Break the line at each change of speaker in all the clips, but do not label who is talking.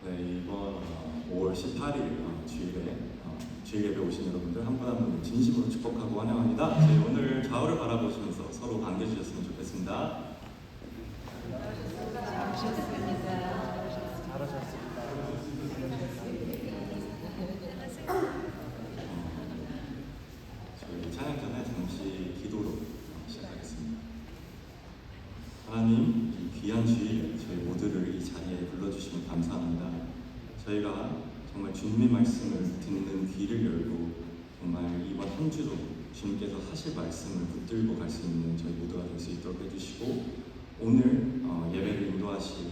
네, 이번 5월 18일 주일 예배 오신 여러분들 한 분 한 분 진심으로 축복하고 환영합니다. 저희 오늘 좌우를 바라보시면서 서로 반겨주셨으면 좋겠습니다. 저희 찬양 전에 잠시 기도로 시작하겠습니다. 하나님, 이 귀한 주일 저희 모두를 이 자리에 불러주시면 감사합니다. 저희가 정말 주님의 말씀을 듣는 귀를 열고 정말 이번 한 주도 주님께서 하실 말씀을 붙들고 갈 수 있는 저희 모두가 될 수 있도록 해주시고, 오늘 예배를 인도하실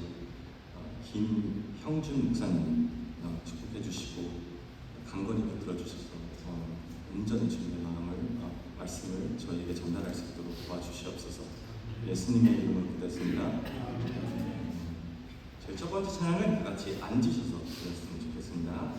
김형준 목사님 축복해 주시고 강건히 붙들어 주셔서 온전히 주님의 말씀을 저희에게 전달할 수 있도록 도와주시옵소서. 예수님의 이름으로 기도했습니다. 저희 첫 번째 찬양은 다 같이 앉으셔서 드렸으면 좋겠습니다.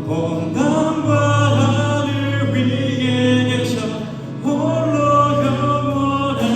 온 땅과 하늘 위에 계셔 홀로 영원하신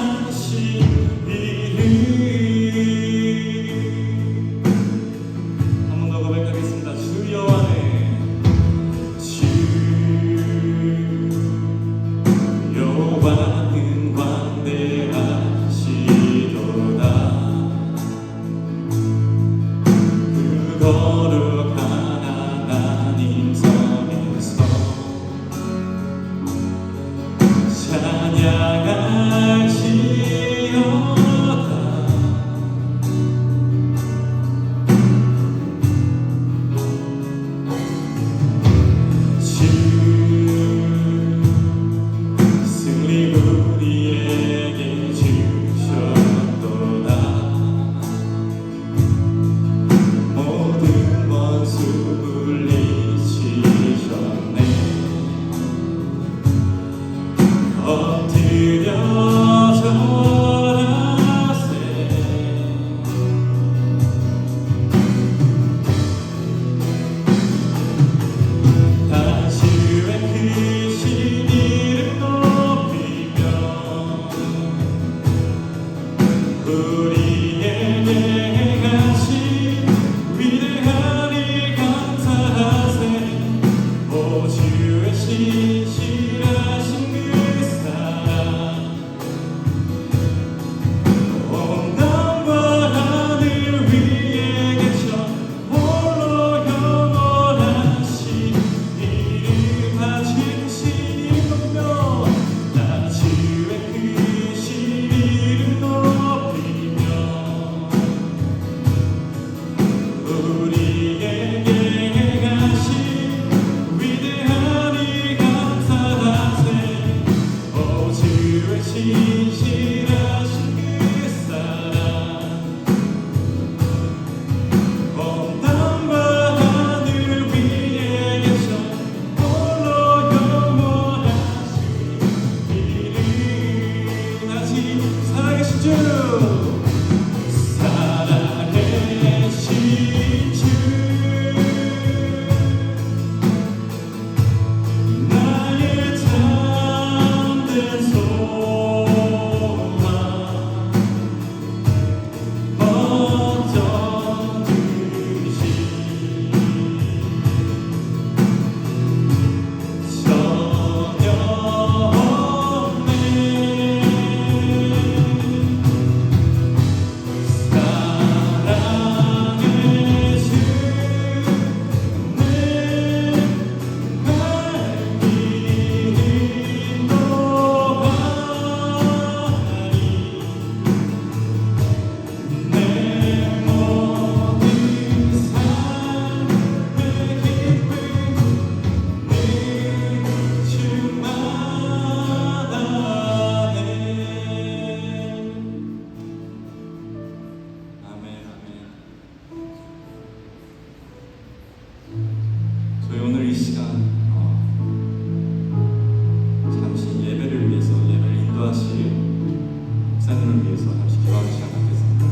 하나님을 위해서 잠시 기도하는 시간 갖겠습니다.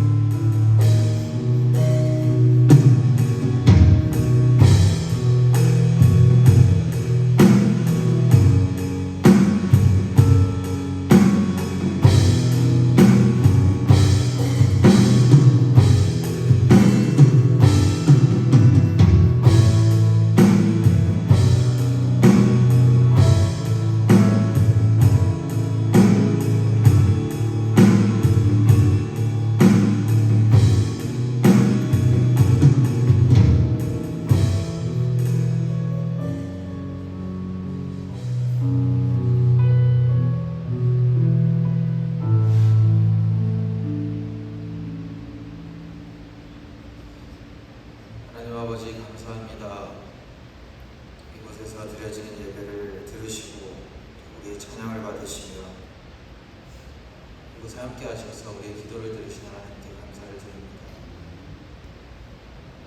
하나님 아버지 감사합니다. 이곳에서 드려지는 예배를 들으시고 우리의 찬양을 받으시며 이곳에 함께 하셔서 우리의 기도를 들으신 하나님께 감사를 드립니다.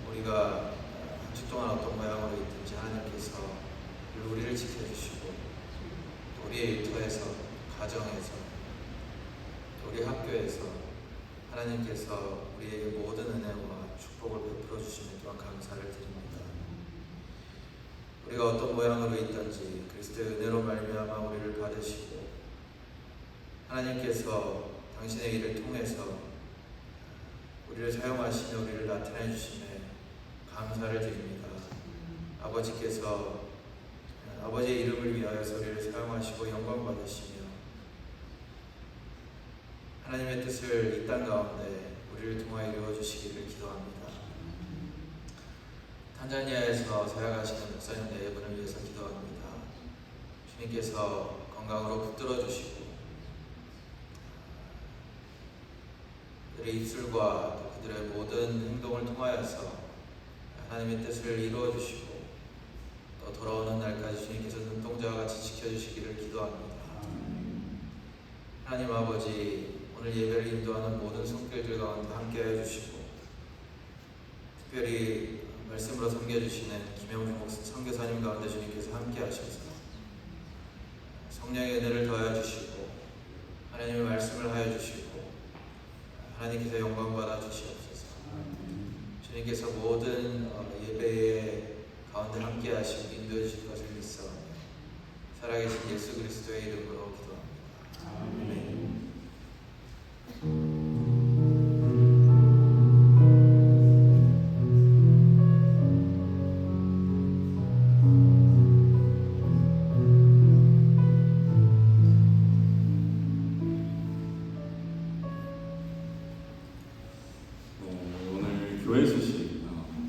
우리가 한 주 동안 어떤 모양으로 있든지 하나님께서 우리를 지켜주시고 또 우리의 일터에서, 가정에서, 또 우리 학교에서 하나님께서 우리에게 모든 은혜와 축복을 베풀어 주시는 또한 감사를 드립니다. 우리가 어떤 모양으로 있든지 그리스도의 은혜로 말미암아 우리를 받으시고 하나님께서 당신의 일을 통해서 우리를 사용하시며 우리를 나타내 주심에 감사를 드립니다. 아버지께서 아버지의 이름을 위하여서 우리를 사용하시고 영광 받으시며 하나님의 뜻을 이 땅 가운데 우리를 통하여 이루어주시기를 기도합니다. 탄자니아에서 사역하시는 목사님 네 분을 위해서 기도합니다. 주님께서 건강으로 붙들어 주시고 그들의 입술과 또 그들의 모든 행동을 통하여서 하나님의 뜻을 이루어 주시고 또 돌아오는 날까지 주님께서 눈동자와 같이 지켜주시기를 기도합니다. 하나님 아버지, 오늘 예배를 인도하는 모든 손길들 가운데 함께해 주시고 특별히 말씀으로 섬겨주시는 김영중 선교사님 가운데 주님께서 함께하셔서 성령의 은혜를 더하여 주시고 하나님의 말씀을 하여 주시고 하나님께서 영광 받아 주시옵소서. 주님께서 모든 예배의 가운데 함께하시고 인도해 주실 것을 믿사오며 살아계신 예수 그리스도의 이름으로 기도합니다. 아멘.
오늘 교회 소식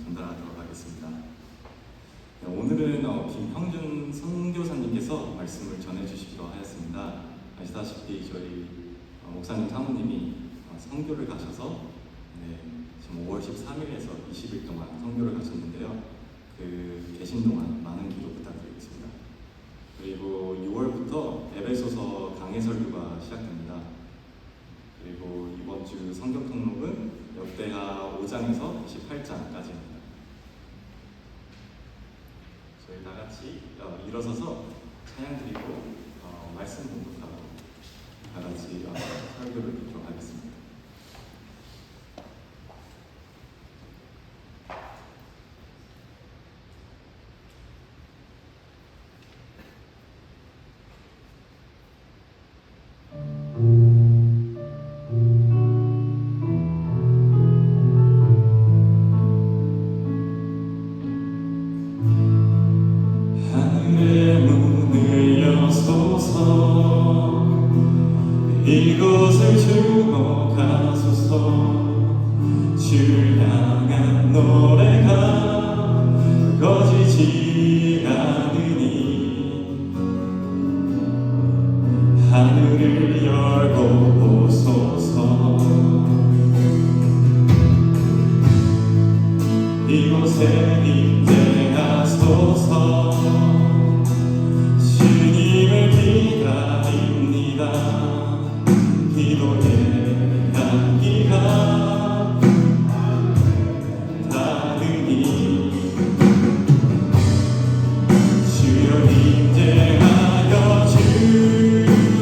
전달하도록 하겠습니다. 오늘은 김형준 선교사님께서 말씀을 전해주시기로 하였습니다. 아시다시피 저희 목사님 사모님이 선교를 가셔서 지금 5월 13일에서 20일 동안 선교를 가셨는데요. 그 계신 동안 많은 기도 부탁드리겠습니다. 그리고 6월부터 에베소서 강해 설교가 시작됩니다. 그리고 이번 주 성경 통독은 역대하 5장에서 18장까지입니다. 저희 다 같이 일어서서 찬양 드리고 말씀 공부하고 다 같이 설교를 듣도록 하겠습니다. 이곳을 주목하소서. 주를 향한 노래가 꺼지지 않으니 하늘을 열고 보소서. 이곳에 임재하소서. 주님을 기다립니다. 기도의 향기가 다르니 주여 임재하여 주소서.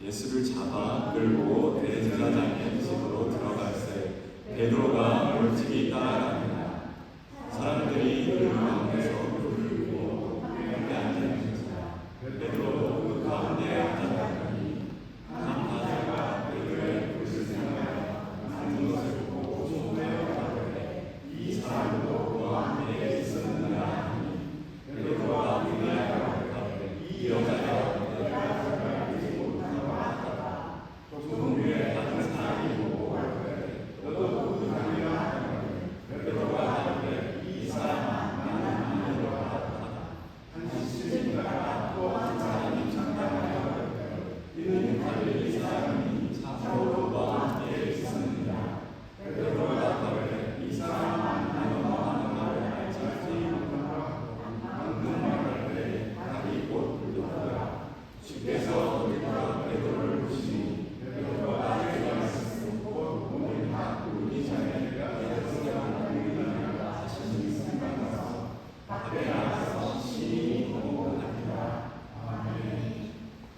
예수를 잡아 끌고 대제사장의 집으로 들어갈새 베드로가 멀찍이 따라갑니다. 사람들이 그 가운데서 불을 보고 함께 앉아있습니다. 베드로도 그 가운데 앉아있더니 한 사자가 베드로의 옷을 생각하여 앉은 것을 보고 놀라요. 이 사람도 그와 함께 있었느냐 하니 베드로가 그에게 가로되 이 여자여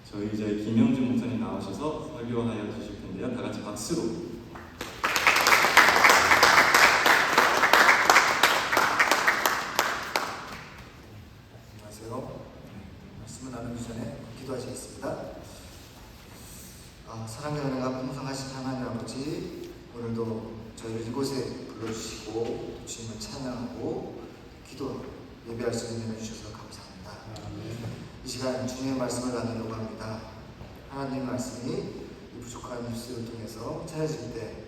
저희 이제 김영준 목사님 나오셔서 설교하여 주실 텐데요. 다 같이 박수로.
안녕하세요. 말씀을 나누기 전에 기도하시겠습니다. 사랑하는 풍성하신 하나님 아버지, 오늘도 저희를 이곳에 불러주시고 주님을 찬양하고 기도 예배할 수 있는 은혜 주셔서 감사합니다. 이 시간 주님의 말씀을 나누려고 합니다. 하나님의 말씀이 이 부족한 뉴스를 통해서 전해질 때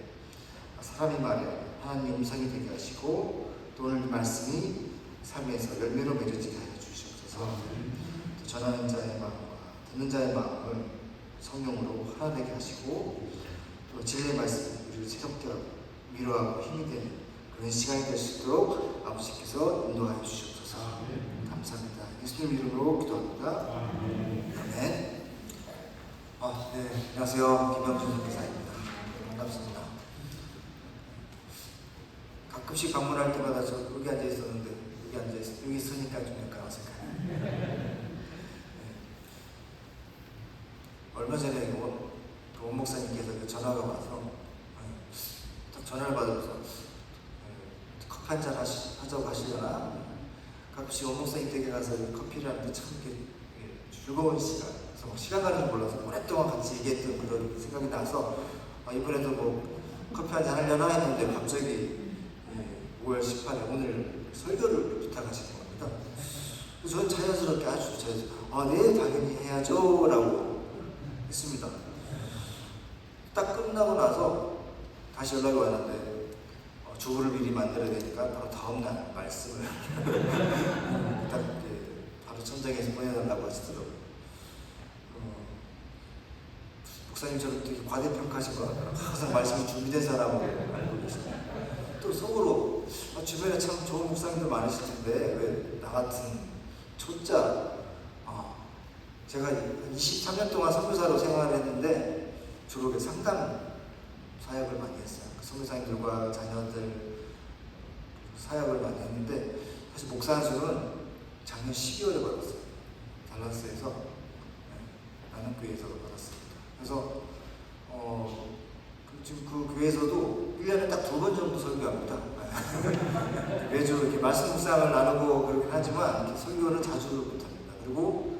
사람이 말해 하나님의 음성이 되게 하시고 또 오늘 이 말씀이 삶에서 열매로 맺어지게 하여 주시옵소서. 전하는 자의 마음과 듣는 자의 마음을 성령으로 하나 되게 하시고 또 진리의 말씀 우리를 새롭게 위로하고 힘이 되는 그런 시간이 될 수 있도록 아버지께서 인도하여 주시옵소서. 감사합니다. 예수님 이름으로 기도합니다. 아멘. 네, 안녕하세요. 김영준 선교사입니다. 반갑습니다. 가끔씩 방문할 때마다 저 여기 앉아 있었는데 여기 있으니까 좀 약간 어색하네요. 얼마 전에 원 목사님께서 전화가 와서 딱 전화를 받으면서 커피 한잔 하자고 하시려나? 가끔씩 원 목사님 댁에 가서 커피를 하는데 참 이렇게 즐거운 시간, 그래서 시간 가는 줄 몰라서 오랫동안 같이 얘기했던 그런 생각이 나서 이번에도 뭐 커피 한잔 하려나 했는데 갑자기 5월 18일 오늘 설교를 부탁하신 겁니다. 그래서 저는 자연스럽게 아주 자연스럽게 네 당연히 해야죠 라고 했습니다. 딱 끝나고 나서 다시 연락이 왔는데 주부를 미리 만들어야 되니까 바로 다음날 말씀을 딱 바로 천장에서 보내달라고 하시더라고요. 목사님처럼 되게 과대평가하신 것 같더라고요. 항상 말씀이 준비된 사람으로 알고 계십니다. 또 속으로 주변에 참 좋은 목사님들 많으실 텐데 왜 나 같은 초짜 제가 23년 동안 선교사로 생활을 했는데 주로 상담 사역을 많이 했어요. 선교사님들과 자녀들 사역을 많이 했는데 사실 목사 안수는 작년 12월에 받았어요. 달라스에서 나눔교회에서 받았습니다. 그래서 지금 그 교회에서도 1년에 딱 2번 정도 설교합니다. 매주 이렇게 말씀 묵상을 나누고 그러긴 하지만 이렇게 설교는 자주 못합니다. 그리고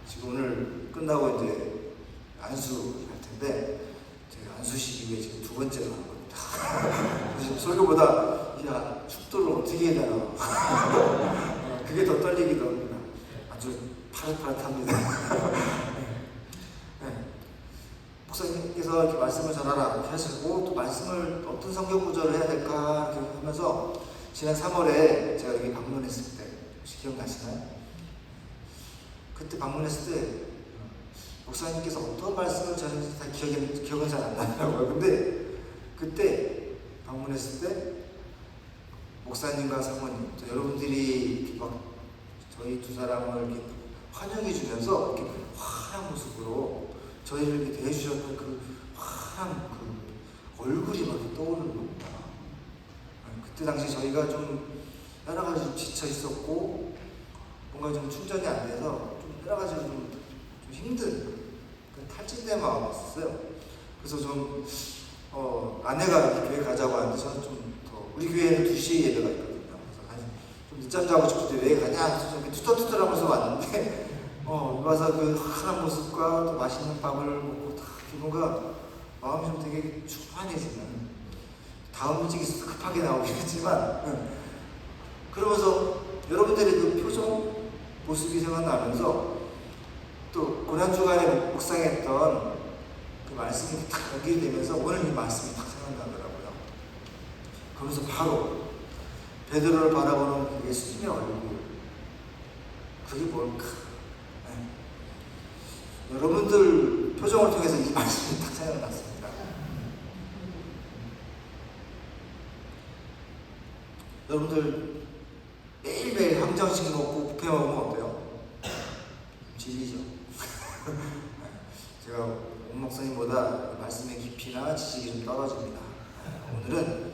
지금 오늘 끝나고 이제 안수할 텐데 제가 안수식 이후에 지금 2번째로 하는 겁니다. 그래서 설교보다 축도를 어떻게 해야 되나 그게 더 떨리기도 합니다. 아주 파릇파릇합니다. 목사님께서 이렇게 말씀을 전하라 이렇게 하시고 또 말씀을 어떤 성경 구절을 해야 될까 이렇게 하면서 지난 3월에 제가 여기 방문했을 때 혹시 기억나시나요? 그때 방문했을 때 목사님께서 어떤 말씀을 전했는지 다 기억은 잘 안 나더라고요. 근데 그때 방문했을 때 목사님과 사모님 또 여러분들이 막 저희 두 사람을 이렇게 환영해 주면서 이렇게 환한 모습으로 저희를 이렇게 대해주셨던 그 환한 그 얼굴이 막 떠오르는 겁니다. 그때 당시 저희가 좀 여러 가지 좀 지쳐 있었고 뭔가 좀 충전이 안 돼서 좀 여러 가지로 좀 힘든 탈진된 마음이었어요. 그래서 좀 아내가 이 교회 가자고 하는데 저는 좀 더 우리 교회는 2시에 예배가 있거든요. 그래서 좀 늦잠 자고 싶은데 왜 가냐? 그래서 좀 투덜투덜하면서 왔는데 와서 그 환한 모습과 또 맛있는 밥을 먹고 다 기분가 마음이 좀 되게 충만해지는, 다음 일찍 있어서 급하게 나오긴 했지만 그러면서 여러분들의 그 표정 모습이 생각나면서 또 고난주간에 묵상했던 그 말씀이 딱 연결되면서 오늘 이 말씀이 딱 생각나더라고요. 그러면서 바로 베드로를 바라보는 그 예수님의 얼굴, 그게 뭘까? 여러분들 표정을 통해서 이 말씀이 딱 생각났습니다. 여러분들 매일매일 항정식 먹고 뷔페 먹으면 어때요? 질리죠? 제가 온 목사님보다 말씀의 깊이나 지식이 좀 떨어집니다. 오늘은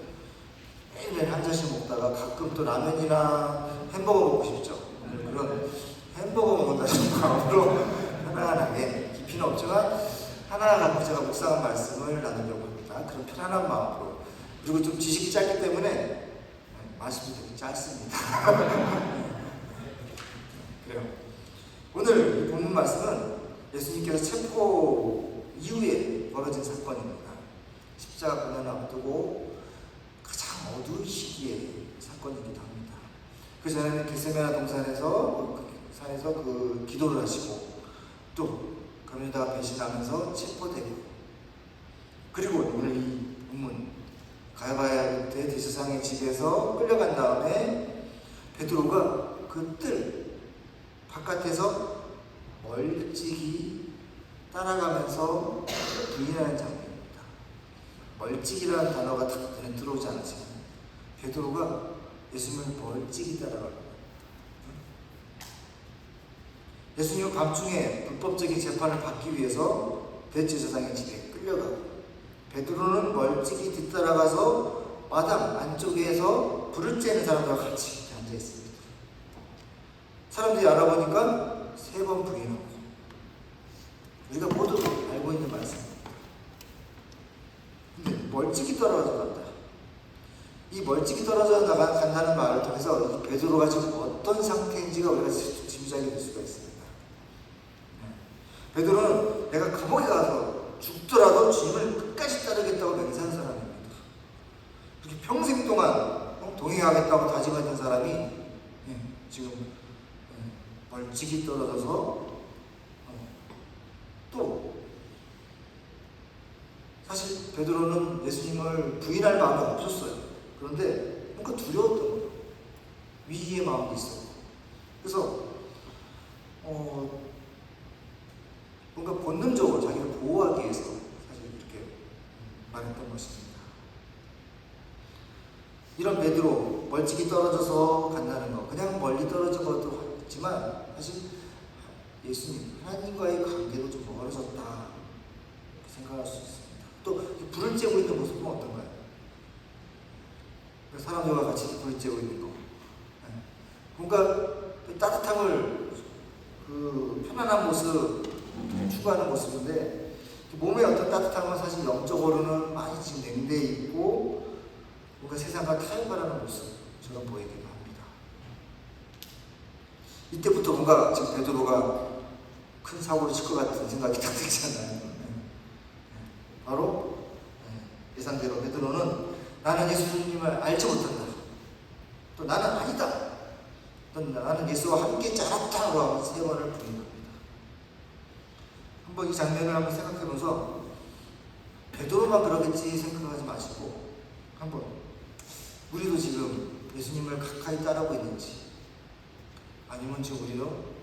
매일매일 한 잔씩 먹다가 가끔 또 라면이나 햄버거 먹고 싶죠. 오늘 그런 햄버거 먹는다는 마음으로 편안하게, 깊이는 없지만 하나하나 제가 묵상한 말씀을 나누려고 합니다. 그런 편안한 마음으로. 그리고 좀 지식이 짧기 때문에 말씀이 되게 짧습니다. 그래요. 오늘 본문 말씀은 예수님께서 체포 이후에 벌어진 사건입니다. 십자가 고난을 앞두고 가장 어두운 시기의 사건이기도 합니다. 그 전에는 겟세마네 동산에서 그 기도를 하시고, 또 그러다가 배신하면서 체포되고, 그리고 오늘 이 본문 가야바야 대제사장의 집에서 끌려간 다음에 베드로가 그 뜰 바깥에서 멀찍이 따라가면서 부인하는 장면입니다. 멀찍이라는 단어가 딱 눈에 들어오지 않지만 베드로가 예수님을 멀찍이 따라갑니다. 예수님은 밤중에 불법적인 재판을 받기 위해서 대제사장의 집에 끌려가고, 베드로는 멀찍이 뒤따라가서 마당 안쪽에서 불을 쬐는 사람들과 같이 앉아 있습니다. 사람들이 알아보니까 3번 부인하고, 우리가 모두 알고 있는 말씀입니다. 근데 멀찍이 떨어져 간다. 이 멀찍이 떨어져 간다는 말을 통해서 이 베드로가 지금 어떤 상태인지가 우리가 짐작이 될 수가 있습니다. 베드로는 내가 감옥에 가서 죽더라도 주님을 끝까지 따르겠다고 맹세한 사람입니다. 그렇게 평생 동안 동행하겠다고 다짐했던 사람이 지금 멀찍이 떨어져서 또 사실 베드로는 예수님을 부인할 마음이 없었어요. 그런데 뭔가 두려웠던 거예요. 위기의 마음도 있었고. 그래서 뭔가 본능적으로 자기를 보호하기 위해서 사실 이렇게 말했던 것입니다. 이런 베드로, 멀찍이 떨어져서 간다는 거, 그냥 멀리 떨어진 것도 있지만 사실 예수님, 하나님과의 관계도 좀 멀어졌다 생각할 수 있습니다. 또 불을 쬐고 있는 모습은 어떤가요? 사람들과 같이 불을 쬐고 있는 거, 뭔가 따뜻함을, 그 편안한 모습 추구하는 모습인데, 몸의 어떤 따뜻함은 사실 영적으로는 많이 지금 냉대해 있고 뭔가 세상과 타협하라는 모습처럼 보이기도 합니다. 이때부터 뭔가 지금 베드로가 큰 사고를 칠 것 같은 생각이 딱 들잖아요. 바로 예상대로 베드로는 나는 예수님을 알지 못한다, 또 나는 아니다, 또 나는 예수와 함께 자랐다고 하고 3번을 부인합니다. 한번 이 장면을 한번 생각해보면서 베드로만 그러겠지 생각하지 마시고, 한번 우리도 지금 예수님을 가까이 따르고 있는지, 아니면 지금 우리도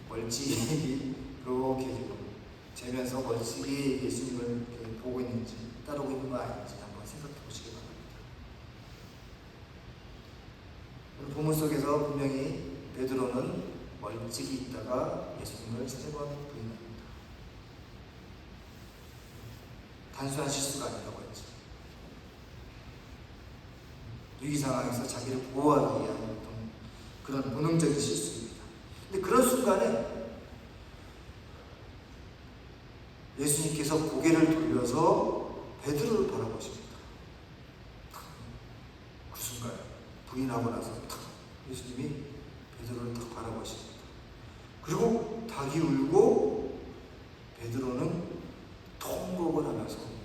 멀찍이 이렇게 지금 재면서 멀찍이 예수님을 이렇게 보고 있는지, 따르고 있는 거 아닌지 한번 생각해 보시기 바랍니다. 본문 속에서 분명히 베드로는 멀찍이 있다가 예수님을 3번 부인합니다. 단순한 실수가 아니라고 했죠. 위기 상황에서 자기를 보호하기 위한 어떤 그런 본능적인 실수입니다. 근데 그런 순간에 예수님께서 고개를 돌려서 베드로를 바라보십니다. 그 순간 부인하고 나서 탁 예수님이 베드로를 탁 바라보십니다. 그리고 닭이 울고 베드로는 통곡을 하면서 옵니다.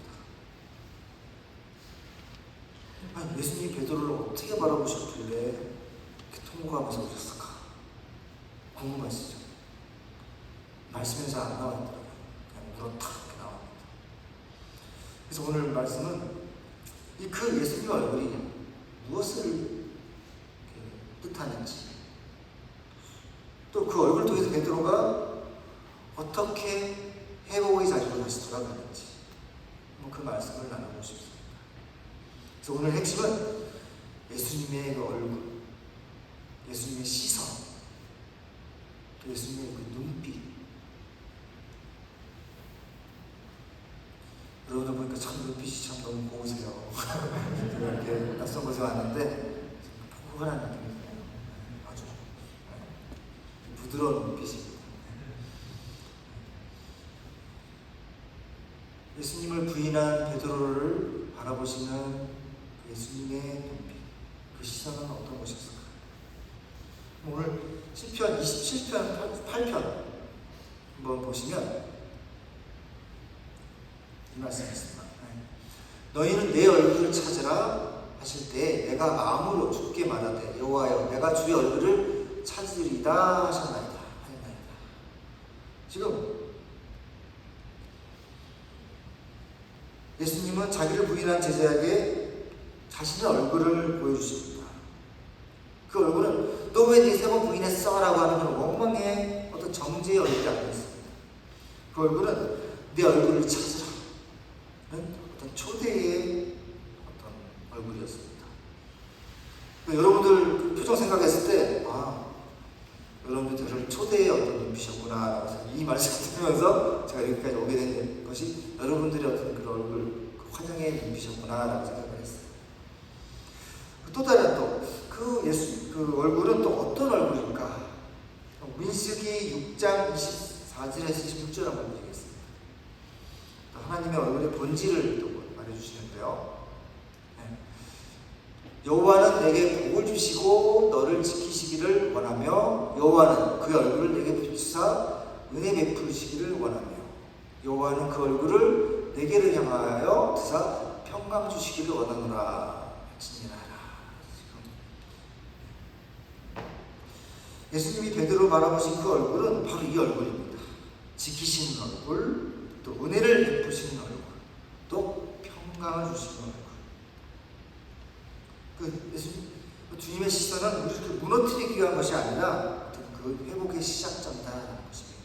아니, 예수님이 베드로를 어떻게 바라보셨길래 이렇게 통곡하면서 오셨을까? 궁금하시죠? 말씀에 잘 안 나와있더라고요. 그냥 물어 탁 이렇게 나옵니다. 그래서 오늘 말씀은 그 예수님 얼굴이 무엇을 뜻하는지, 또 그 얼굴을 통해서 베드로가 어떻게 회복의 자리로 다시 돌아가는지 그 말씀을 나누고 싶습니다. 그래서 오늘 핵심은 예수님의 그 얼굴, 예수님의 시선, 또 예수님의 그 눈빛. 여러분들 보니까 참 눈빛이 참 너무 고우세요. 제가 이렇게 낯선 곳에 왔는데 포근한 느낌이 드네요. 아주 부드러운 눈빛입니다. 예수님을 부인한 베드로를 바라보시는 예수님의 눈빛, 그 시선은 어떤 것이었을까요? 오늘 시편 27편 8편 한번 보시면 이 말씀이 있습니다. 너희는 내 얼굴을 찾으라 하실 때 내가 마음으로 주께 말하되 여호와여 내가 주의 얼굴을 찾으리다 하셨나이다. 지금 예수님은 자기를 부인한 제자에게 자신의 얼굴을 보여주십니다. 그 얼굴은 너 왜 네 세 번 부인했어? 라고 하는 그런 엉망의 어떤 정죄의 얼굴이 아니었습니다. 그 얼굴은 내 얼굴을 찾으라 는 어떤 초대의 어떤 얼굴이었습니다. 여러분들 그 표정 생각했을 때 여러분들 저를 초대의 어떤 눈빛이었구나 라고 이 말씀을 들으면서 제가 여기까지 오게 된 것이 여러분들의 어떤 그 얼굴, 그 환영의 눈빛이었구나 라고 생각을 했어요. 또 다른 그 얼굴은 또 어떤 얼굴일까? 민수기 6장 24절에서 26절 한번 보시겠습니다. 하나님의 얼굴의 본질을 또 말해주시는데요. 여호와는 내게 복을 주시고 너를 지키시기를 원하며 여호와는 그 얼굴을 내게 비추사 은혜 베푸시기를 원하며 여호와는 그 얼굴을 내게를 향하여 드사 평강 주시기를 원하노라 진리하라. 예수님이 베드로 바라보신 그 얼굴은 바로 이 얼굴입니다. 지키시는 얼굴, 또 은혜를 베푸시는 얼굴, 또 평강을 주시는 얼굴. 주님의 시선은 우리를 무너뜨리기 위한 것이 아니라 그 회복의 시작점이라는 것입니다.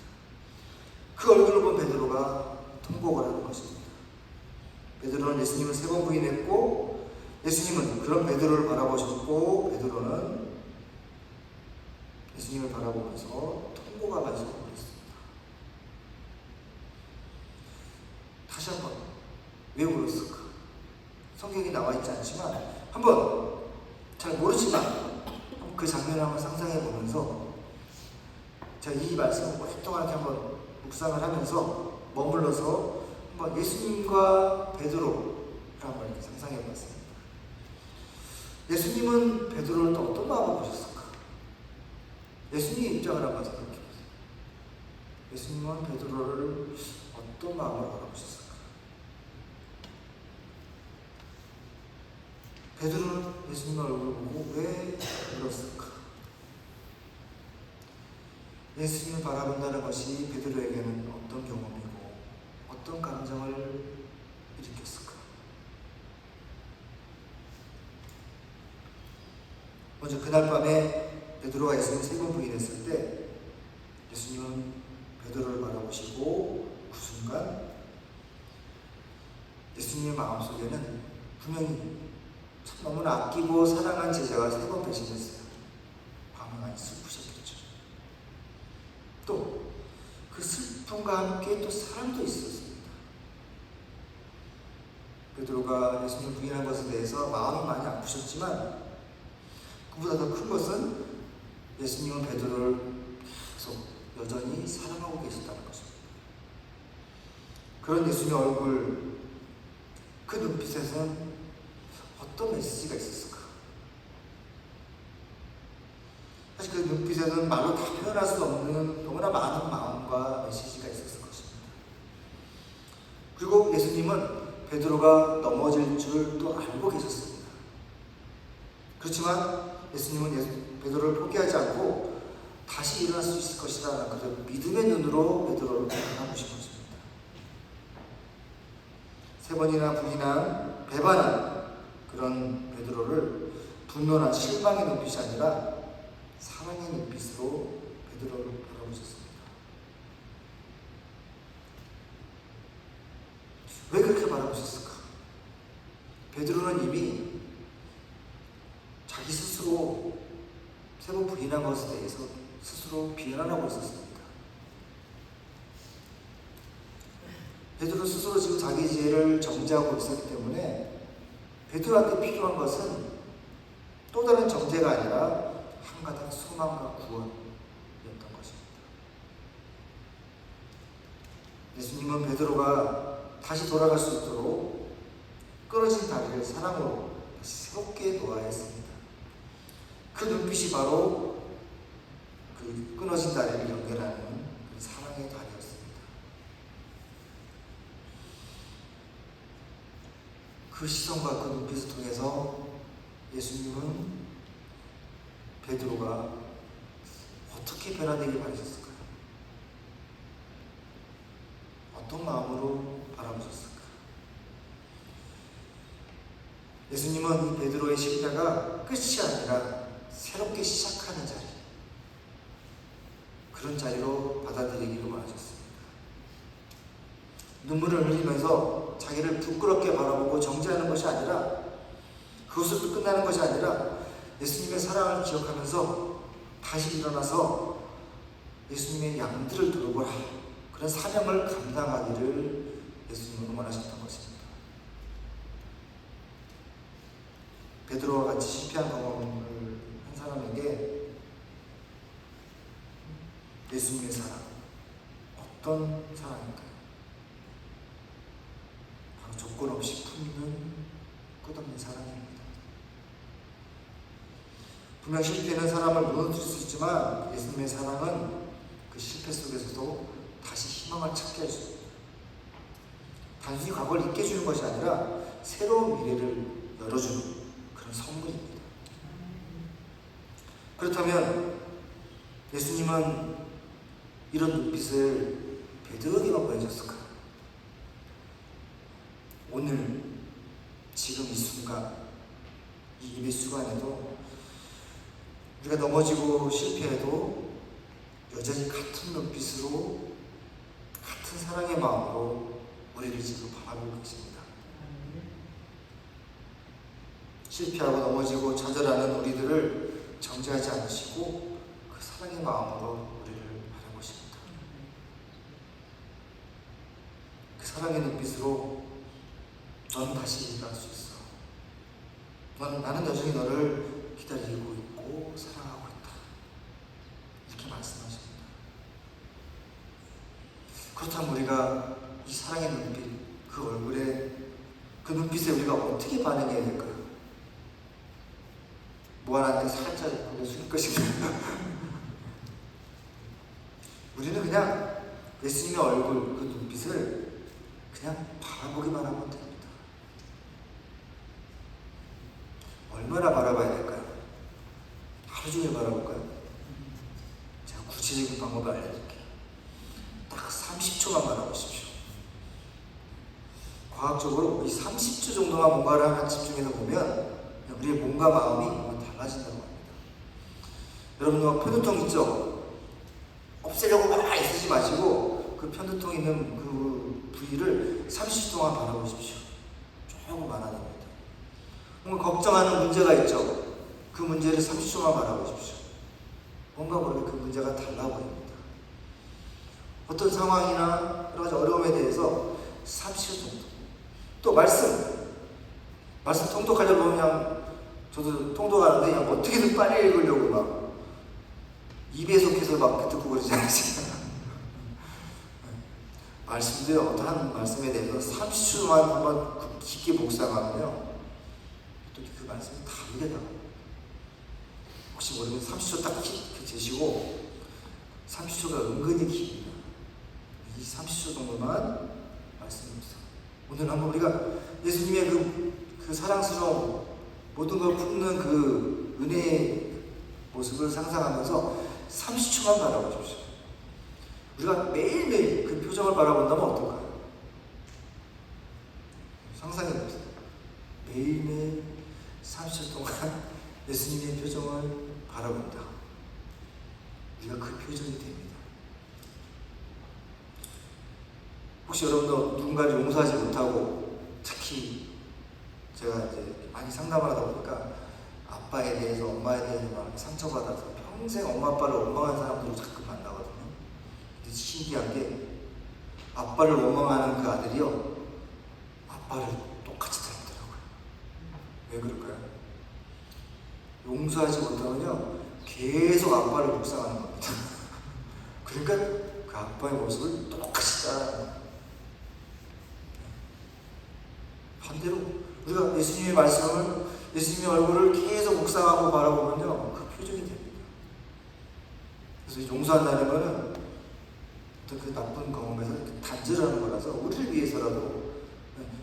그 얼굴을 본 베드로가 통곡을 하는 것입니다. 베드로는 예수님을 3번 부인했고 예수님은 그런 베드로를 바라보셨고 베드로는 예수님을 바라보면서 통곡하면서 울었습니다. 다시 한번 왜 울었을까? 성경에 나와 있지 않지만 한번 잘 모르지만 그 장면을 한번 상상해 보면서 제가 이 말씀을 오랫동안 이렇게 한번 묵상을 하면서 머물러서 한번 예수님과 베드로를 한번 이렇게 상상해 봤습니다. 예수님은 베드로를 또 어떤 마음으로 보셨을까? 예수님의 입장을 한번 생각해 보세요. 예수님은 베드로를 어떤 마음으로 바라보셨을까? 베드로는 예수님의 얼굴을 보고 왜 울었을까? 예수님을 바라본다는 것이 베드로에게는 어떤 경험이고 어떤 감정을 일으켰을까? 먼저 그날 밤에 베드로가 예수님을 3번 부인했을 때 예수님은 베드로를 바라보시고 그 순간 예수님의 마음속에는 분명히 참 너무나 아끼고 사랑한 제자가 3번 배신했어요. 마음이 많이 슬프셨겠죠. 또 그 슬픔과 함께 또 사랑도 있었습니다. 베드로가 예수님을 부인한 것에 대해서 마음이 많이 아프셨지만 그보다 더 큰 것은 예수님은 베드로를 계속 여전히 사랑하고 계셨다는 것입니다. 그런 예수님의 얼굴, 그 눈빛에서는 어떤 메시지가 있었을까? 사실 그 눈빛에는 말로 다 표현할 수 없는 너무나 많은 마음과 메시지가 있었을 것입니다. 그리고 예수님은 베드로가 넘어질 줄 또 알고 계셨습니다. 그렇지만 예수님은 베드로를 포기하지 않고 다시 일어날 수 있을 것이라는 그런 믿음의 눈으로 베드로를 바라보신 것입니다. 3번이나 부인한 배반한 그런 베드로를 분노나 실망의 눈빛이 아니라 사랑의 눈빛으로 베드로를 바라보셨습니다. 왜 그렇게 바라보셨을까? 베드로는 이미 자기 스스로 3번 부인한 것에 대해서 스스로 비난하고 있었습니다. 베드로 스스로 지금 자기 지혜를 정죄하고 있었기 때문에 베드로한테 필요한 것은 또 다른 정죄가 아니라 한 가닥 소망과 구원이었던 것입니다. 예수님은 베드로가 다시 돌아갈 수 있도록 끊어진 다리를 사랑으로 다시 새롭게 놓아야 했습니다. 그 눈빛이 바로 그 끊어진 다리를 연결하는 그 사랑의 다리였습니다. 그 시선과 그 눈빛을 통해서 예수님은 베드로가 어떻게 변화되길 바라셨을까요? 어떤 마음으로 바라보셨을까? 예수님은 이 베드로의 실패가 끝이 아니라 새롭게 시작하는 자리, 그런 자리로 받아들이기를 원하셨습니다. 눈물을 흘리면서 자기를 부끄럽게 바라보고 정죄하는 것이 아니라, 그것으로 끝나는 것이 아니라 예수님의 사랑을 기억하면서 다시 일어나서 예수님의 양들을 돌보라, 그런 사명을 감당하기를 예수님은 원하셨던 것입니다. 베드로와 같이 실패한 경험을 한 사람에게 예수님의 사랑, 어떤 사랑일까요? 바로 조건 없이 품는 끝없는 사랑입니다. 분명 실패는 사람을 무너뜨릴 수 있지만 예수님의 사랑은 그 실패 속에서도 다시 희망을 찾게 해줍니다. 단순히 과거를 잊게 해주는 것이 아니라 새로운 미래를 열어주는 그런 선물입니다. 그렇다면 예수님은 이런 눈빛을 베드로에게만 보여줬을까요? 오늘 지금 이 순간, 이 예배 시간에도 우리가 넘어지고 실패해도 여전히 같은 눈빛으로, 같은 사랑의 마음으로 우리를 지금 바라보고 계십니다. 실패하고 넘어지고 좌절하는 우리들을 정죄하지 않으시고 그 사랑의 마음으로 우리를 바라보십니다. 그 사랑의 눈빛으로 너는 다시 일어날 수 있어. 나는 여전히 너를 기다리고 있고 사랑하고 있다. 이렇게 말씀하십니다. 그렇다면 우리가 이 사랑의 눈빛, 그 얼굴에, 그 눈빛에 우리가 어떻게 반응해야 될까요? 무한한테 살짝 고개 숙일 것입니다. 우리는 그냥 예수님의 얼굴, 그 눈빛을 그냥 바라보기만 하면 됩니다. 얼마나 바라봐야 될까요? 하루 종일 바라볼까요? 제가 구체적인 방법을 알려드릴게요. 딱 30초만 바라보십시오. 과학적으로 이 30초 정도만 뭔가를 하나 집중해서 보면 우리의 몸과 마음이 달라진다고 합니다. 여러분, 편두통 있죠? 없애려고 막 애쓰지 마시고 그 편두통 있는 그 부위를 30초 동안 바라보십시오. 조금 많아집니다. 뭔가 걱정하는 문제가 있죠? 그 문제를 30초만 바라보십시오. 뭔가 모르게 그 문제가 달라 보입니다. 어떤 상황이나 여러 가지 어려움에 대해서 30초 정도. 또 말씀 통독하려고 그냥, 저도 통독하는데 그냥 어떻게든 빨리 읽으려고 막 입에 속해서 막 듣고 그러지 않으세요? 말씀도요, 어떠한 말씀에 대해서 30초 동안 한번 깊게 묵상하면요, 또 그 말씀이 다르게 나와요. 혹시 모르면 30초 딱 이렇게 재시고 30초가 은근히 깁니다. 이 30초 정도만 말씀입니다. 오늘 한번 우리가 예수님의 그 사랑스러운 모든 걸 품는 그 은혜의 모습을 상상하면서 30초만 바라보십시오. 우리가 매일매일 그 표정을 바라본다면 어떨까요? 상상해봅시다. 매일매일 30초 동안 예수님의 표정을 바라본다. 우리가 그 표정이 됩니다. 혹시 여러분도 누군가를 용서하지 못하고, 특히 제가 이제 많이 상담을 하다 보니까 아빠에 대해서, 엄마에 대해서 막 상처받아서 평생 엄마 아빠를 원망한 사람들을 자꾸 만나거든요. 근데 신기한 게 아빠를 원망하는 그 아들이요, 아빠를 똑같이 닮더라고요. 왜 그럴까요? 용서하지 못하면요, 계속 아빠를 묵상하는 겁니다. 그러니까 그 아빠의 모습을 똑같이 따라하는 거예요. 반대로 우리가 예수님의 말씀을, 예수님의 얼굴을 계속 묵상하고 바라보면요, 그 표정이 됩니다. 그래서 용서한다는 거는 어떤 그 나쁜 경험에서 단절하는 거라서 우리를 위해서라도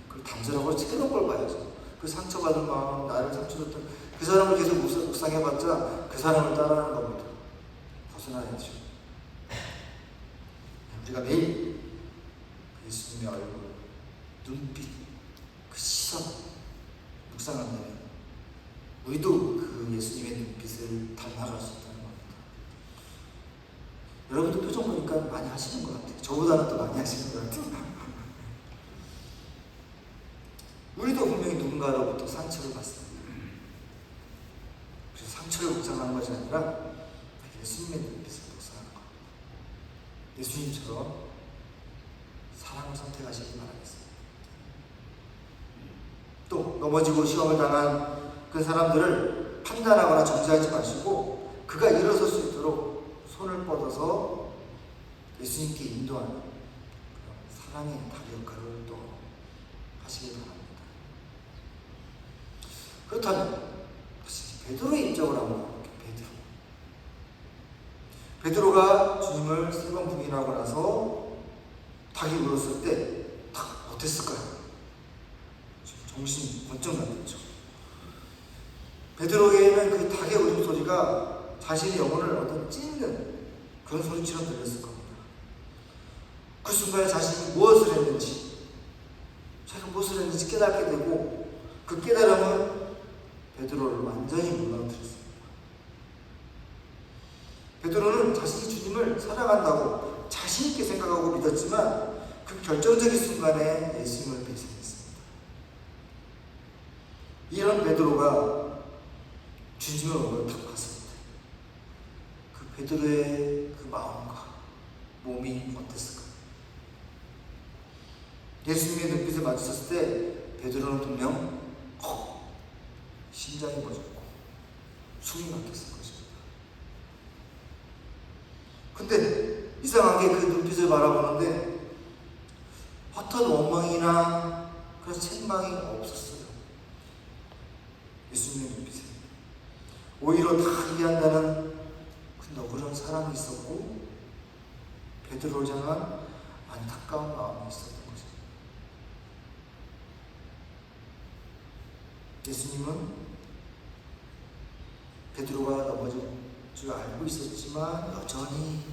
그 단절하고 새로운 걸 봐야죠. 그 상처받은 마음, 나를 상처줬던 그 사람을 계속 묵상해봤자 그 사람을 따라하는 겁니다. 벗어나야죠. 우리가 매일 예수님의 얼굴, 눈빛, 그 시선 묵상한다면 우리도 그 예수님의 눈빛을 닮아갈 수 있다는 겁니다. 여러분도 표정 보니까 많이 하시는 것 같아요. 저보다는 더 많이 하시는 것 같아요. 우리도 분명히 누군가로부터 상처를 받습니다. 그래서 상처를 묵상하는 것이 아니라 예수님의 눈빛을 묵상하는 것. 예수님처럼 사랑을 선택하시기 바라겠습니다. 또 넘어지고 시험을 당한 그 사람들을 판단하거나 정죄하지 마시고 그가 일어설 수 있도록 손을 뻗어서 예수님께 인도하는 그런 사랑의 다리 역할을 또 하시기 바랍니다. 그렇다면 다시 베드로의 입장을 한번 볼게요. 베드로가 주님을 3번 부인하고 나서 닭이 울었을 때 닭 어땠을까요? 정신이 번쩍 났겠죠. 베드로에게는 그 닭의 울음소리가 자신의 영혼을 어떤 찢는 그런 소리처럼 들렸을 겁니다. 그 순간에 자신이 무엇을 했는지, 자기가 무엇을 했는지 깨닫게 되고 그 깨달음은 베드로를 완전히 무너뜨렸습니다. 베드로는 자신이 주님을 사랑한다고 자신있게 생각하고 믿었지만 그 결정적인 순간에 예수님을 배신했습니다. 이런 베드로가 주님을 오늘 딱 봤을 때 그 베드로의 그 마음과 몸이 어땠을까요? 예수님의 눈빛을 마주쳤을 때 베드로는 분명 심장이 멎었고 숨이 막혔을 것입니다. 근데 이상하게 그 눈빛을 바라보는데 어떤 원망이나 그런 책망이 없었어요. 예수님의 눈빛에 오히려 다 이해한다는 그 너그러운 사랑이 있었고 베드로를 향한 안타까운 마음이 있었던 것입니다. 예수님은 베드로가 넘어질 줄 알고 있었지만 여전히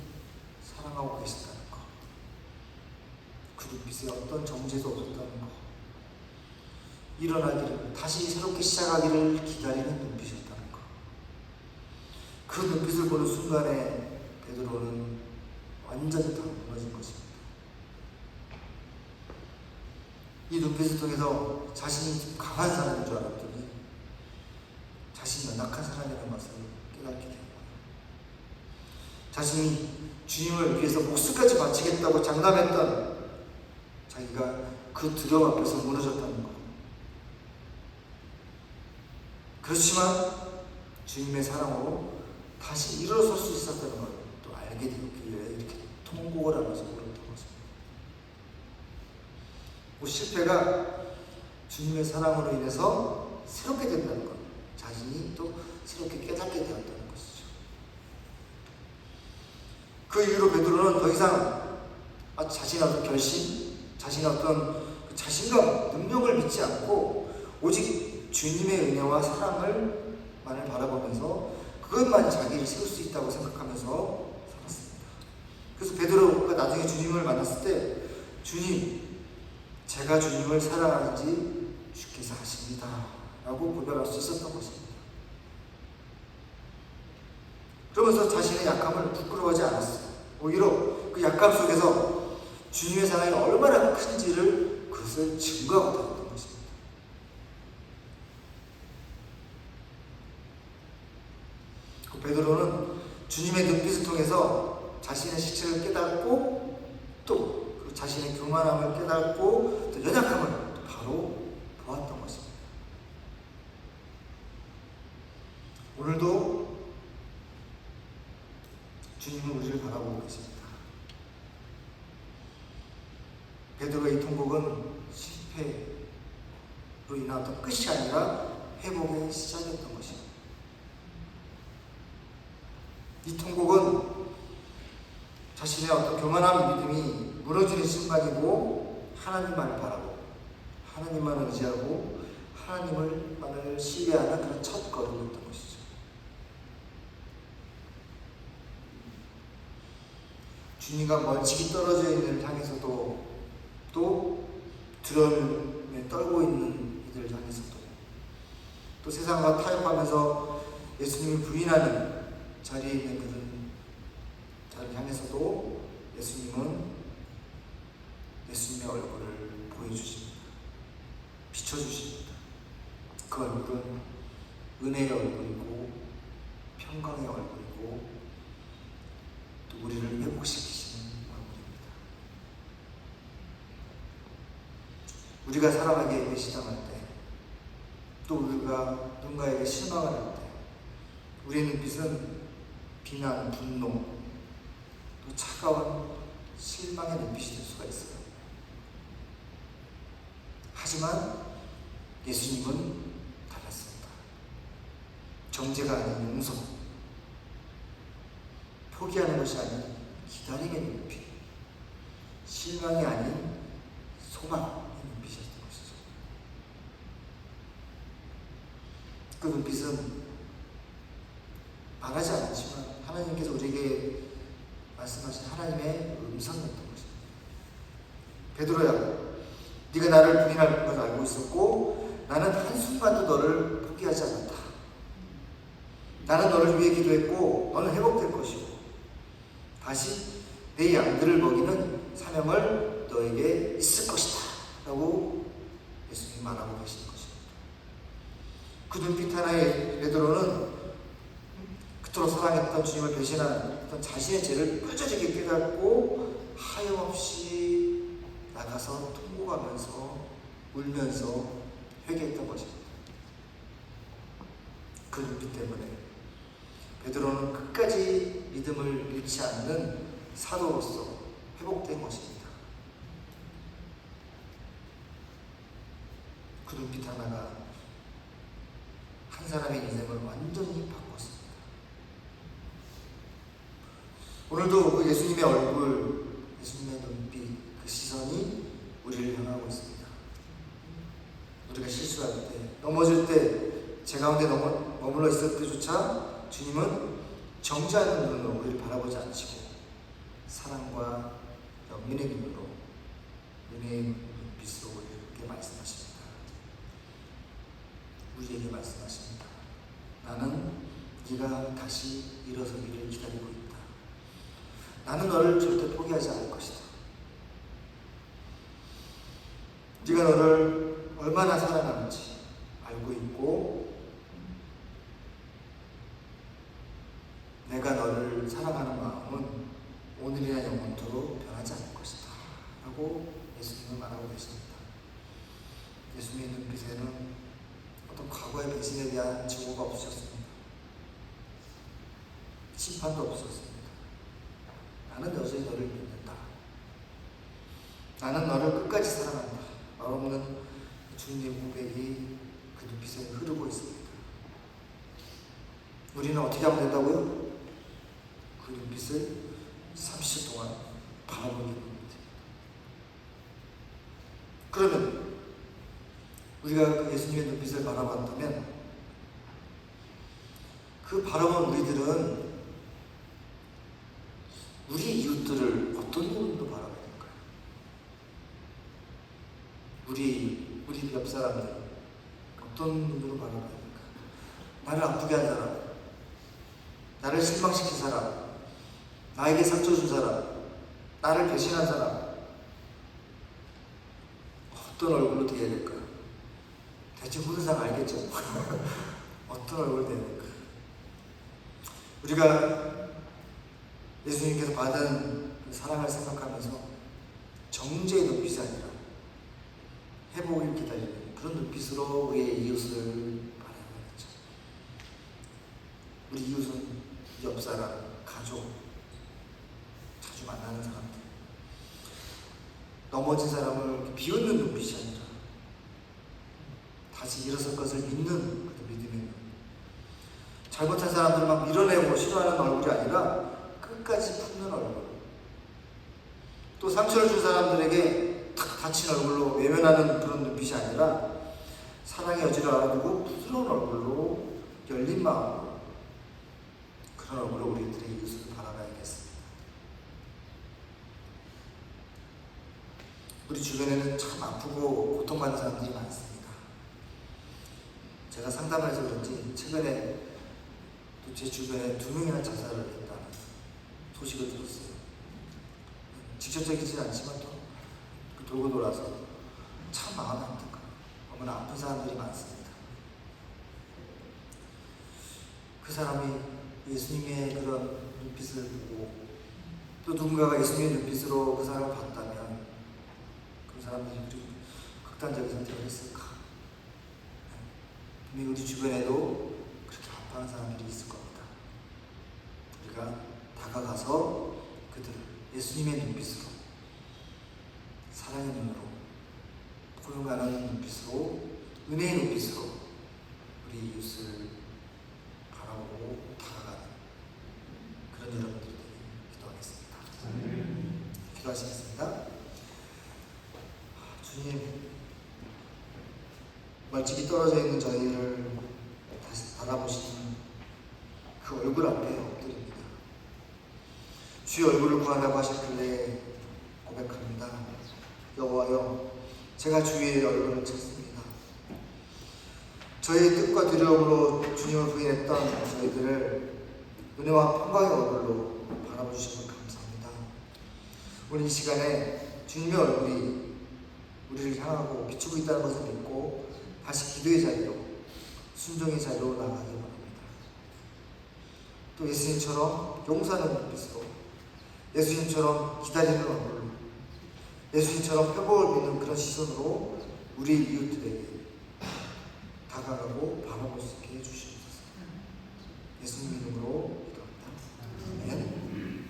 사랑하고 계신다는 것, 그 눈빛에 어떤 정죄도 없었다는 것, 일어나기를, 다시 새롭게 시작하기를 기다리는 눈빛이었다는 것. 그 눈빛을 보는 순간에 베드로는 완전히 다 무너진 것입니다. 이 눈빛을 통해서 자신이 강한 사람인 줄 알았더니 자신이 연약한 사람이라는 것을 깨닫게 됩니다. 자신이 주님을 위해서 목숨까지 바치겠다고 장담했던 자기가 그 두려움 앞에서 무너졌다는 것. 그렇지만 주님의 사랑으로 다시 일어설 수 있었다는 걸 또 알게 되었기에 이렇게 통곡을 하면서 울었던 것입니다. 그 실패가 주님의 사랑으로 인해서 새롭게 된다는 것, 자신이 또 새롭게 깨닫게 되었다는 것이죠. 그 이후로 베드로는 더 이상 자신의 어떤 결심, 자신의 어떤 그 자신감, 능력을 믿지 않고 오직 주님의 은혜와 사랑을 만을 바라보면서 그것만이 자기를 세울 수 있다고 생각하면서 살았습니다. 그래서 베드로가 나중에 주님을 만났을 때 주님, 제가 주님을 사랑하는지 주께서 아십니다 라고 고백할 수 있었던 것입니다. 그러면서 자신의 약함을 부끄러워하지 않았어요. 오히려 그 약함 속에서 주님의 사랑이 얼마나 큰지를 그것을 증거하고 다녔던 것입니다. 그 베드로는 주님의 눈빛을 통해서 자신의 실체를 깨닫고 또 그 자신의 교만함을 깨닫고 또 연약함을 또 바로 보았던 것입니다. 오늘도 주님은 우리를 바라보고 계십니다. 베드로의 이 통곡은 실패로 인한 어떤 끝이 아니라 회복의 시작이었던 것입니다. 이 통곡은 자신의 어떤 교만한 믿음이 무너지는 순간이고 하나님만을 바라고 하나님만을 의지하고 하나님만을 신뢰하는 그런 첫 걸음이었던 것이죠. 주님과 멀찍이 떨어져 있는 이를 향해서도 또 두려움에 떨고 있는 이들을 향해서도 또 세상과 타협하면서 예수님을 부인하는 자리에 있는 그런 자를 향해서도 예수님은 예수님의 얼굴을 보여주십니다. 비춰주십니다. 그 얼굴은 은혜의 얼굴이고 평강의 얼굴이고 또 우리를 회복시키시는 얼굴입니다. 우리가 사람에게 배신당할 때, 또 우리가 누군가에게 실망을 할 때, 우리의 눈빛은 비난, 분노, 또 차가운 실망의 눈빛이 될 수가 있어요. 하지만 예수님은 달랐습니다. 정죄가 아닌 용서, 포기하는 것이 아닌 기다림의 눈빛, 실망이 아닌 소망의 눈빛이었던 것이죠. 그 눈빛은 말하지 않았지만 하나님께서 우리에게 말씀하신 하나님의 음성이었던 것입니다. 베드로야, 네가 나를 부인할 것을 알고 있었고 나는 한순간도 너를 포기하지 않았다. 나는 너를 위해 기도했고 너는 회복될 것이고 다시 내 양들을 먹이는 사명을 너에게 있을 것이다 라고 예수님이 말하고 계시는 것입니다. 그 눈빛 하나에 베드로는 그토록 사랑했던 주님을 배신한 자신의 죄를 뼈저리게 깨닫고 하염없이 나가서 통곡하면서 울면서 회개했던 것입니다. 그 눈빛 때문에 베드로는 끝까지 믿음을 잃지 않는 사도로서 회복된 것입니다. 그 눈빛 하나가 한 사람의 인생을 완전히 바꿨습니다. 오늘도 그 예수님의 얼굴, 예수님의 눈빛, 그 시선이 우리를 향하고 있습니다. 우리가 실수할 때, 넘어질 때, 제 가운데 머물러 있을 때조차 주님은 정죄하는 눈으로 우리를 바라보지 않으시고 사랑과 연민의 눈으로, 은혜의 눈빛으로 우리에게 말씀하십니다. 우리에게 말씀하십니다. 나는 네가 다시 일어서기를 기다리고 있다. 나는 너를 절대 포기하지 않을 것이다. 네가 너를 얼마나 사랑하는지 알고 있고 내가 너를 사랑하는 마음은 오늘이나 영원토록 변하지 않을 것이다 라고 예수님은 말하고 계십니다. 예수님의 눈빛에는 어떤 과거의 배신에 대한 증오가 없으셨습니다. 심판도 없었습니다. 나는 여전히 너를 믿는다. 나는 너를 끝까지 사랑한다. 말없는 주님 고백이 그 눈빛에 흐르고 있습니다. 우리는 어떻게 하면 된다고요? 그 눈빛을 30초 동안 바라보는 겁니다. 그러면 우리가 그 예수님의 눈빛을 바라봤다면 그 바라본 우리들은 우리 이웃들을 어떤 눈으로 바라봐야 될까요? 우리 옆 사람들 어떤 눈으로 바라봐야 될까요? 나를 아프게 한 사람, 나를 실망시킨 사람, 나에게 상처 준 사람, 나를 배신한 사람, 어떤 얼굴로 대해야 될까요? 대충 후대상 알겠죠? 어떤 얼굴로 대해야 될까요? 우리가 예수님께서 받은 그 사랑을 생각하면서 정죄의 눈빛이 아니라 회복을 기다리는 그런 눈빛으로 우리의 이웃을 바라봐야죠. 우리 이웃은 옆 사람, 가족, 자주 만나는 사람들, 넘어진 사람을 비웃는 눈빛이 아니라 다시 일어설 것을 믿는 그 믿음의 눈, 잘못한 사람들을 막 밀어내고 싫어하는 얼굴이 아니라 끝까지 품는 얼굴, 또 상처를 준 사람들에게 탁 다친 얼굴로 외면하는 그런 눈빛이 아니라 사랑의 여지를 알아두고 부드러운 얼굴로 열린 마음으로 그런 얼굴로 우리들의 이웃을 바라봐야겠습니다. 우리 주변에는 참 아프고 고통받는 사람들이 많습니다. 제가 상담을 해서 그런지 최근에 또 제 주변에 2명이나 자살을 했다는 소식을 들었어요. 직접적이지 않지만 또 돌고 돌아서 참 마음이 안타까워요. 너무나 아픈 사람들이 많습니다. 그 사람이 예수님의 그런 눈빛을 보고 또 누군가가 예수님의 눈빛으로 그 사람을 봤다면 그 사람들이 극단적인 선택을 했을까? 분명히 우리 주변에도 그렇게 아파하는 사람들이 있을 겁니다. 우리가 다가가서 그들을 예수님의 눈빛으로, 사랑의 눈으로, 포용하는 눈빛으로, 은혜의 눈빛으로 우리 이웃을 바라보고 다가가는 그런 여러분들이 되길 기도하겠습니다. 기도하시겠습니다. 주님, 멀찍이 떨어져 있는 저희를 다시 바라보시는 그 얼굴 앞에 엎드립니다. 주의 얼굴을 구하라고 하셨길래 고백합니다. 여호와여, 제가 주의 얼굴을 찾습니다. 저희의 뜻과 두려움으로 주님을 부인했던 저희들을 은혜와 평강의 얼굴로 바라보시면 감사합니다. 오늘 이 시간에 주님의 얼굴이 우리를 향하고 비추고 있다는 것을 믿고 다시 기도의 자리로, 순종의 자리로 나가기 바랍니다. 또 예수님처럼 용서하는 눈빛으로, 예수님처럼 기다리는 얼굴로, 예수님처럼 회복을 믿는 그런 시선으로 우리 이웃들에게 다가가고 바라볼 수 있게 해주시옵소서. 예수님 이름으로 기도합니다. 아멘.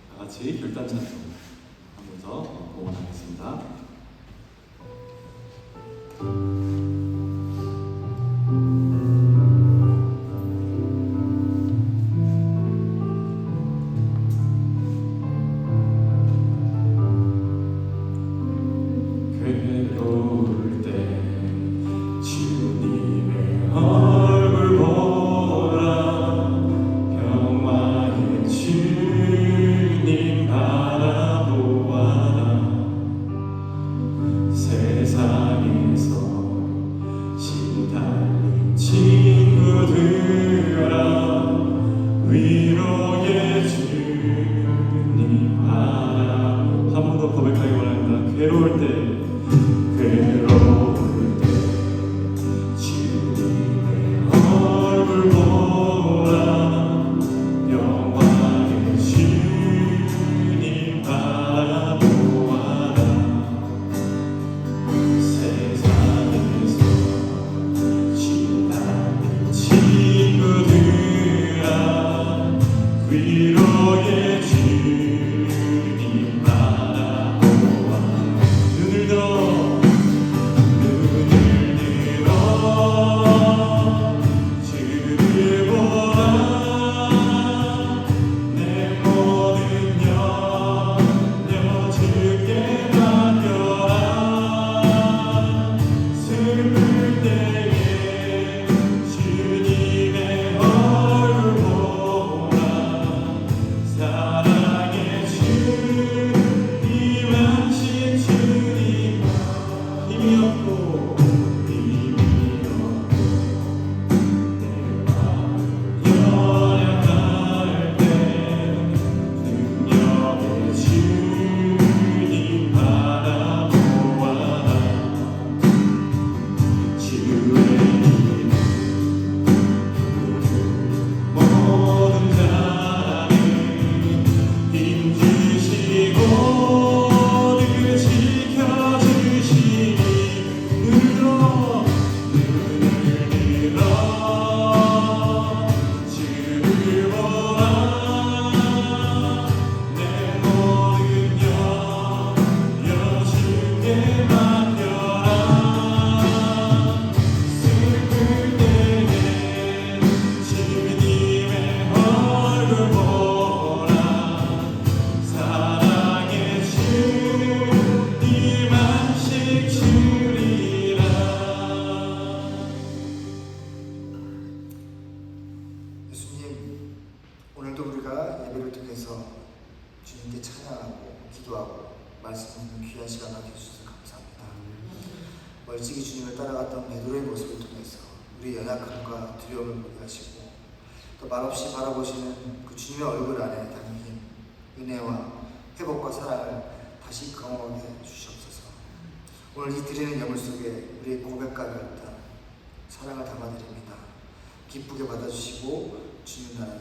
다 같이 결단 찬송 하면서 응원하겠습니다.
주님 바라보아라.
기도하고 말씀 듣는 귀한 시간 갖게 해주셔서 감사합니다. 멀찍이 주님을 따라갔던 베드로의 모습을 통해서 우리 연약함과 두려움을 보게 하시고 또 말없이 바라보시는 그 주님의 얼굴 안에 담긴 은혜와 회복과 사랑을 다시 경험하게 주시옵소서. 오늘 이 드리는 예물 속에 우리의 고백과 결단, 사랑을 담아드립니다. 기쁘게 받아주시고 주님 나라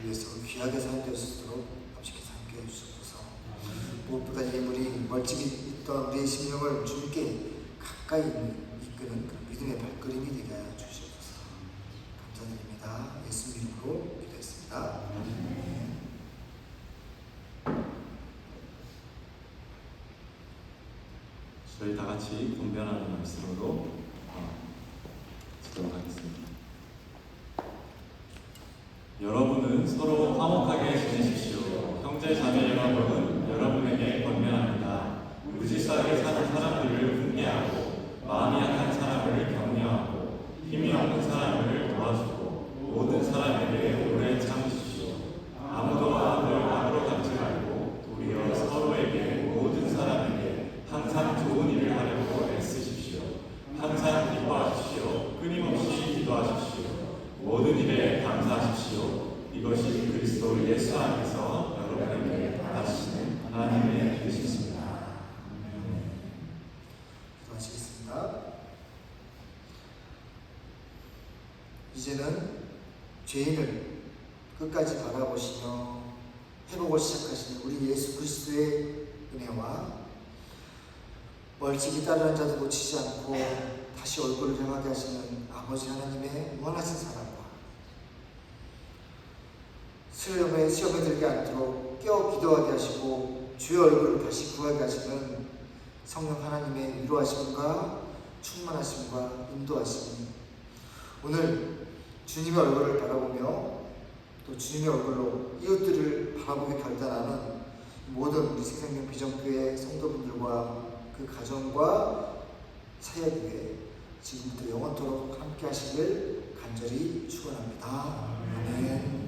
위해서 귀하게 살게 하시도록 함께해서 함께 해주시옵소서. 무엇보다 이 예물이 멀찍이 있던 우리의 심령을 주님께 가까이 이끄는 그 믿음의 발걸음이 되게 하여 주시옵소서. 감사드립니다. 예수 이름으로 기도했습니다.
저희 다 같이 공변하는 말씀으로 기도록 하겠습니다. 여러분은 서로 화목하게 지내십시오. 형제 자매 여러분은 여러분에게 권면합니다. 무질서하게 사는 사람들을 훈계하고 마음이 약한 사람을 격려하고 힘이 없는 사람을 도와주고 모든 사람에게 오래 참으십시오. 아무도 마음을 악으로 갖지 말고 도리어 서로에게 모든 사람에게 항상 좋은 일을 하려고 애쓰십시오. 항상 기뻐하십시오. 끊임없이 기도하십시오. 모든 일에 감사하십시오. 이것이 그리스도 예수 안에서 여러분에게 받으시는 하나님의 뜻이십니다.
기도하시겠습니다. 이제는 죄인을 끝까지 바라보시며 회복을 시작하시는 우리 예수 그리스도의 은혜와 멀찍이 따르는 자도 놓치지 않고 다시 얼굴을 향하게 하시는 아버지 하나님의 무한하신 사랑과 시험에 들게 않도록 깨어 기도하게 하시고 주의 얼굴을 다시 구하게 하시는 성령 하나님의 위로하심과 충만하심과 인도하심이 오늘 주님의 얼굴을 바라보며 또 주님의 얼굴로 이웃들을 바라보게 결단하는 모든 우리 새생명 비전교회 성도분들과 그 가정과 사역에 지금부터 영원토록 함께 하시길 간절히 축원합니다. 아멘.